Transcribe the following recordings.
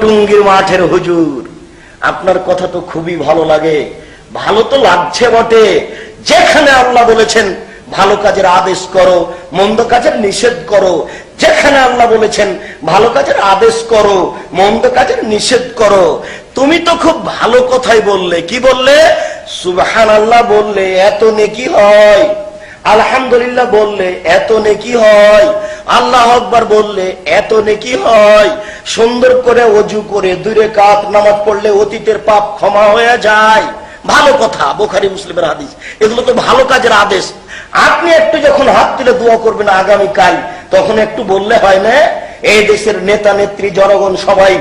টুঙ্গির মাঠের হুজুর, আপনার কথা তো খুবই ভালো লাগে। ভালো তো লাগছে বটে, যেখানে আল্লাহ বলেছেন ভালো কাজের আদেশ করো, মন্দ কাজের নিষেধ করো। যেখানে আল্লাহ বলেছেন ভালো কাজের আদেশ করো, মন্দ কাজের নিষেধ করো। তুমি তো খুব ভালো কথাই বললে। কি বললে? সুবহানাল্লাহ বললে এত নেকি হয়, আলহামদুলিল্লাহ বললে এত নেকি হয়, আল্লাহু আকবার বললে এত নেকি হয়, সুন্দর করে ওযু করে 2 রাকাত নামাজ পড়লে অতীতের পাপ ক্ষমা হয়ে যায়। ভালো কথা, বুখারী মুসলিমের হাদিস। এগুলো তো ভালো কাজের আদেশ। আপনি একটু যখন হাত তুলে দোয়া করবেন আগামীকাল, তখন একটু বললে হয় না? এই দেশের নেতা নেত্রী জনগণ সবাই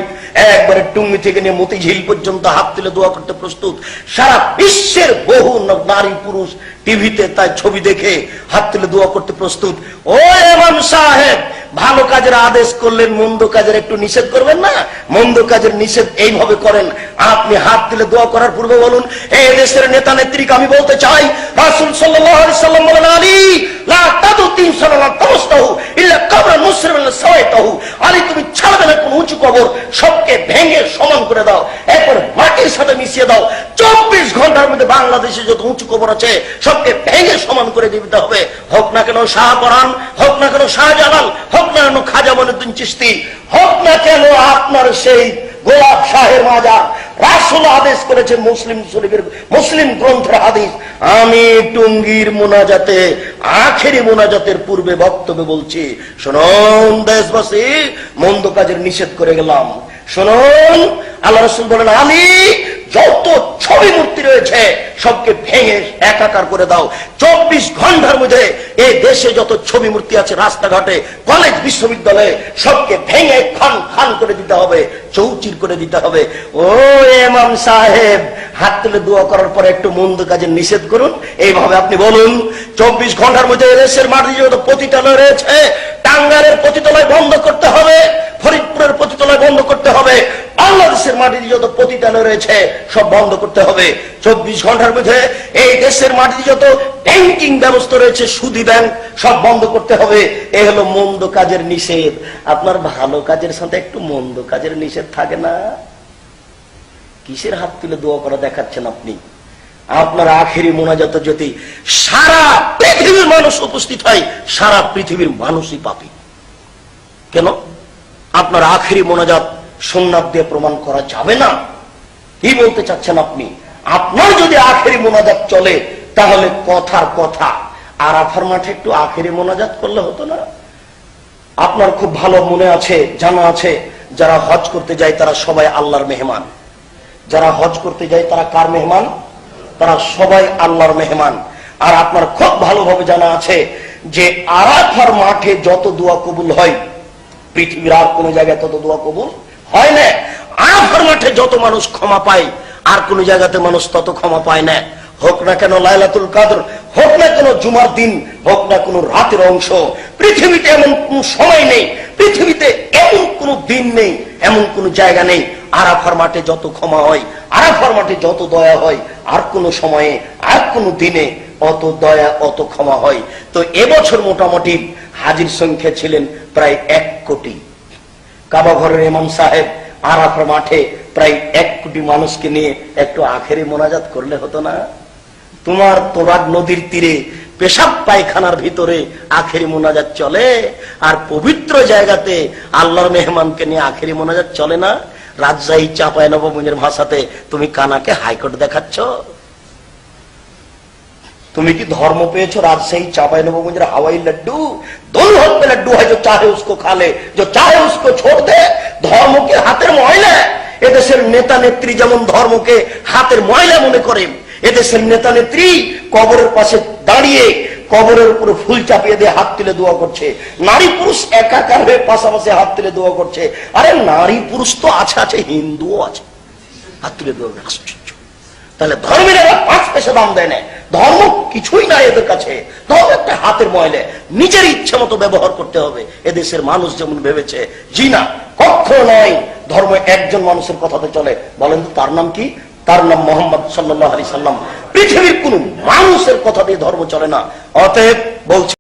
একবারে টুঙ্গি থেকে নিয়ে মতিঝিল পর্যন্ত হাত তুলে দোয়া করতে প্রস্তুত। সারা বিশ্বের বহু নারী পুরুষ টিভিতে তাই ছবি দেখে হাত তুলে দোয়া করতে প্রস্তুত। ও ইমাম সাহেব, ভালো কাজের আদেশ করলেন, মন্দ কাজের একটু নিষেধ করবেন না? মন্দ কাজের নিষেধ এইভাবে করেন। আপনি হাত তুলে দোয়া করার পূর্বে বলুন, এই দেশের নেতা নেত্রীকে আমি বলতে চাই, রাসূল সাল্লাল্লাহু আলাইহি সাল্লাম বলেন, আলী লা তাদু তিন সালাত তামস্তাহু ইল্লা কবরা মুসলিমান সাওয়াইতাহু। আলী, তুমি ছাড়বে না কোন উঁচু কবর, সবকে ভেঙে সমান করে দাও, এরপর মাটির সাথে মিশিয়ে দাও। 24 ঘন্টার মধ্যে বাংলাদেশে যত উঁচু কবর আছে সবকে ভেঙে সমান করে দিতে হবে। হোক না কেন শাহপরান, হোক না কেন শাহজালাল, হোক না কেন খাজা মঈনুদ্দিন চিশতি, হোক না কেন আপনার সেই গোলাপ শাহের মাজার। রাসূল আদেশ করেছেন, মুসলিম শরীফের মুসলিম গ্রন্থের হাদিস। আমি টুঙ্গির মুনাজাতে, আখেরি মুনাজাতের পূর্বে বক্তব্য বলছি, শুনুন দেশবাসী, মন্দ কাজের নিষেধ করে গেলাম। শুনুন, আল্লাহ রাসূল বলেন, আলী যত ছবি মূর্তি রয়েছে সবকে ভেঙে একাকার করে দাও। 24 ঘন্টার মধ্যে এই দেশে যত ছবি মূর্তি আছে রাস্তাঘাটে, কলেজ, বিশ্ববিদ্যালয়ে সবকে ভেঙে খান খান করে দিতে হবে, চৌচির করে দিতে হবে। ও ইমাম সাহেব, হাত তুলে দোয়া করার পরে একটু মন্দ কাজের নিষেধ করুন। এইভাবে আপনি বলুন, 24 ঘন্টার মধ্যে দেশের মাটিতে যত পতিতালয় রয়েছে, টাঙ্গাইলের পতিতালয় বন্ধ করতে হবে, ফরিদপুরের পতিতালয় বন্ধ করতে হবে, বাংলাদেশের মাটিতে যত পতিতালয় রয়েছে সব বন্ধ করতে হবে। 24 ঘন্টার মধ্যে এই দেশের মাটিতে যত ব্যাংকিং ব্যবস্থা রয়েছে, সুদী ব্যাংক, সব বন্ধ করতে হবে। এ হলো মন্দ কাজের নিষেধ। আপনার ভালো কাজের সাথে একটু মন্দ কাজের নিষেধ থাকে না? কিসের হাত তুলে দোয়া করা দেখাচ্ছেন আপনি? আপনার আখেরি মোনাজাতে যদি সারা পৃথিবীর মানুষ উপস্থিত হয়, সারা পৃথিবীর মানুষই পাপী। কেন? আপনার আখেরি মোনাজাত সুন্নাত দিয়ে প্রমাণ করা যাবে না। কি বলতে চাচ্ছেন আপনি? আপনার যদি আখেরি মোনাজাত চলে, তাহলে কথার কথা আরাফার মাঠে একটু আখেরি মোনাজাত করলে হতো না? আপনার খুব ভালো মনে আছে, জানা আছে, যারা হজ করতে যায় তারা সবাই আল্লাহর মেহমান। যারা হজ করতে যায় তারা কার মেহমান? তারা সবাই আল্লাহর মেহমান। আর আপনার খুব ভালোভাবে জানা আছে যে আরাফার মাঠে যত দোয়া কবুল হয়, পৃথিবীর আর কোন জায়গায় তত দোয়া কবুল হয় না। আরাফার মাঠে যত মানুষ ক্ষমা পায়, আর কোন জায়গাতে মানুষ তত ক্ষমা পায় না। হোক না কেন লাইলাতুল কদর, হোক না কেন জুমার দিন, হোক না কোন রাতের অংশ, পৃথিবীতে এমন কোন সময় নেই, পৃথিবীতে এমন কোন দিন নেই, এমন কোন জায়গা নেই আরাফার মাঠে যত ক্ষমা হয়, আরাফার মাঠে যত দয়া হয়, আর কোন সময়ে, আর কোন দিনে অত দয়া, অত ক্ষমা হয়। তো এবছর মোটামুটি হাজির সংখ্যা ছিলেন প্রায় 1 কোটি। কাবা ঘরের ইমাম সাহেব আরাফার মাঠে প্রায় 1 কোটি মানুষকে নিয়ে একটু আখেরি মোনাজাত করলে হতো না? তোমার তোরাগ নদীর তীরে পেশাব পায়খানার ভিতরে আখেরি মোনাজাত চলে, আর পবিত্র জায়গাতে আল্লাহর মেহমানকে নিয়ে আখেরি মোনাজাত চলে না? রাজশাহী চাঁপাইনবাবগঞ্জের ভাষাতে তুমি কানাকে হাইকোর্ট দেখাচ্ছ? তুমি কি ধর্ম পেয়েছো রাজশাহী चांपाइनबाबगंज हवाई लड्डू? दोनों हाथ में लड्डू है, जो चाहे उसको खा ले, जो चाहे उसको छोड़ दे। धर्म के हाथेर मयला एदेशेर नेता नेत्री जेमन धर्म के हाथेर मयला मने करे, एदेशेर नेता नेत्री कबरेर पाशे दाঁড়িয়ে কবরের উপরে ফুল চাপিয়ে দিয়ে হাত তুলে দোয়া করছে, নারী পুরুষ একাকার হয়ে পাশাপাশি হাত তুলে দোয়া করছে। আরে নারী পুরুষ তো আছে, আছে হিন্দুও আছে, হাত তুলে দোয়া করছে। তাহলে ধর্মের এরা 5 পয়সা দাম দেয় না, ধর্ম কিছুই না এদের কাছে। ধর্ম একটা হাতের ময়লা, নিজের ইচ্ছা মতো ব্যবহার করতে হবে। এদেশের মানুষ যেমন ভেবেছে, জি না, কখনো নয়। ধর্ম একজন মানুষের কথাতে চলে। বলেন তো তার নাম কি? তার নাম মুহাম্মদ সাল্লাল্লাহু আলাইহি সাল্লাম। পৃথিবীর কোন মানুষের কথা দিয়ে ধর্ম চলে না। অতএব বলছি